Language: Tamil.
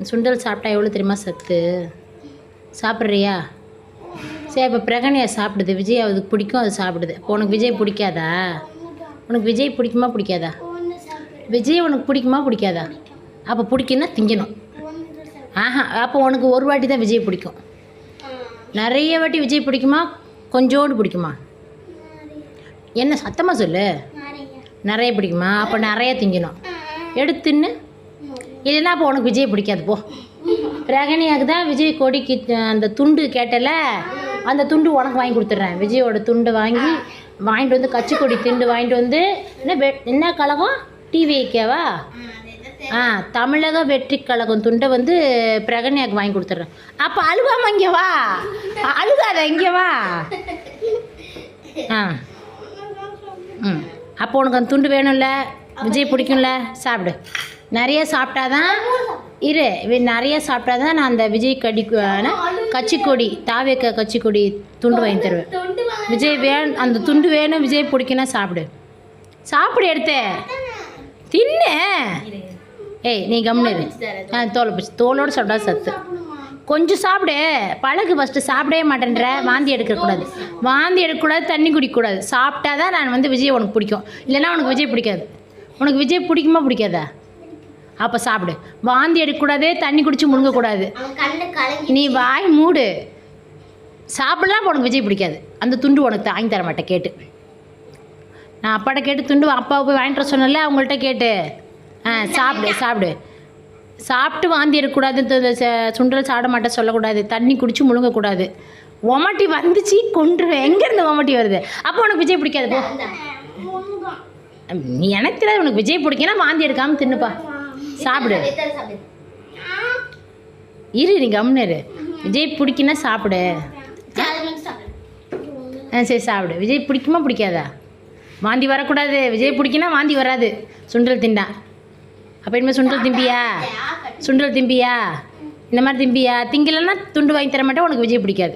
சுண்டல் சாப்பிட்டா எவ்வளோ தெரியுமா சத்து? சாப்பிட்றியா? சரி, இப்போ பிரகனியா சாப்பிடுது, விஜய் அதுக்கு பிடிக்கும், அது சாப்பிடுது. இப்போ உனக்கு விஜய் பிடிக்காதா? உனக்கு விஜய் பிடிக்குமா பிடிக்காதா? விஜய் உனக்கு பிடிக்குமா பிடிக்காதா? அப்போ பிடிக்குன்னா திங்கணும். ஆஹா, அப்போ உனக்கு ஒரு வாட்டி தான் விஜய் பிடிக்கும். நிறைய வாட்டி விஜய் பிடிக்குமா கொஞ்சோண்டு பிடிக்குமா? என்ன சத்தமாக சொல்லு. நிறைய பிடிக்குமா? அப்போ நிறைய திங்கணும். எடுத்துன்னு இல்லைன்னா அப்போ உனக்கு விஜய் பிடிக்காது போ. பிரகனியாவுக்கு தான் விஜய் கொடிக்கு அந்த துண்டு கேட்டல, அந்த துண்டு உனக்கு வாங்கி கொடுத்துட்றேன். விஜயோட துண்டு வாங்கிட்டு வந்து கட்சிக்கொடி துண்டு வாங்கிட்டு வந்து என்ன கழகம்? டிவிக்கேவா? தமிழக வெற்றி கழகம் துண்டை வந்து பிரகன்யாவுக்கு வாங்கி கொடுத்துட்றேன். அப்போ அழுகாம இங்கே வா, அழுகாத இங்கே வா. அப்போ உனக்கு அந்த துண்டு வேணும்ல, விஜய் பிடிக்கும்ல, சாப்பிடு. நிறைய சாப்பிட்டாதான் நிறைய சாப்பிட்டாதான் நான் அந்த விஜய் கட்சிக்கொடி தாவேக்க கட்சிக்கொடி துண்டு வாங்கி தருவேன். விஜய் அந்த துண்டு வேணும், விஜய் பிடிக்குன்னா சாப்பிடு. சாப்பிடு, எடுத்து தின்னு. ஏய் நீ கம்முன்னு தோலோடு சாப்பிட்டா சத்து. கொஞ்சம் சாப்பிடு, பழகு. ஃபஸ்ட்டு சாப்பிடவே மாட்டேன்ற, வாந்தி எடுக்கக்கூடாது, தண்ணி குடிக்கக்கூடாது. சாப்பிட்டா தான் நான் வந்து விஜய் உனக்கு பிடிக்கும், இல்லைன்னா உனக்கு விஜய் பிடிக்காது. உனக்கு விஜய் பிடிக்குமா பிடிக்காதா? அப்போ சாப்பிடு. வாந்தி எடுக்கக்கூடாது, தண்ணி குடிச்சு முழுங்கக்கூடாது. நீ வாய் மூடு. சாப்பிடலாம், உனக்கு விஜய் பிடிக்காது. அந்த துண்டு உனக்கு வாங்கி தர மாட்டேன் கேட்டு. நான் அப்பாட்ட கேட்டு துண்டு அப்பாவை போய் வாங்கிட்டு வர சொன்னல, அவங்கள்ட்ட கேட்டு. சாப்பிடு. சாப்பிட்டு வாந்தி எடுக்கக்கூடாது, சுண்டல் சாப்பிட மாட்டேன் சொல்லக்கூடாது, தண்ணி குடிச்சு முழுங்கக்கூடாது. ஒமட்டி வந்துச்சு கொண்டுருவேன். எங்கேருந்து ஒமட்டி வருது? அப்போ உனக்கு விஜய் பிடிக்காது போ. நீ எனக்கு தெரியாது, உனக்கு விஜய் பிடிக்குன்னா வாந்தி எடுக்காமல் தின்னுப்பா. சாப்பிடு. நீ கம்முன்னு விஜய் பிடிக்குன்னா சாப்பிடு. சரி சாப்பிடு. விஜய் பிடிக்குமா பிடிக்காதா? வாந்தி வரக்கூடாது. விஜய் பிடிக்குன்னா வாந்தி வராது சுண்டல் திண்டா. அப்போ இனிமேல் சுண்டல் திம்பியா? இந்த மாதிரி திம்பியா? திங்கலைன்னா துண்டு வாங்கி தர மாட்டேன், உனக்கு விஜய் பிடிக்காது.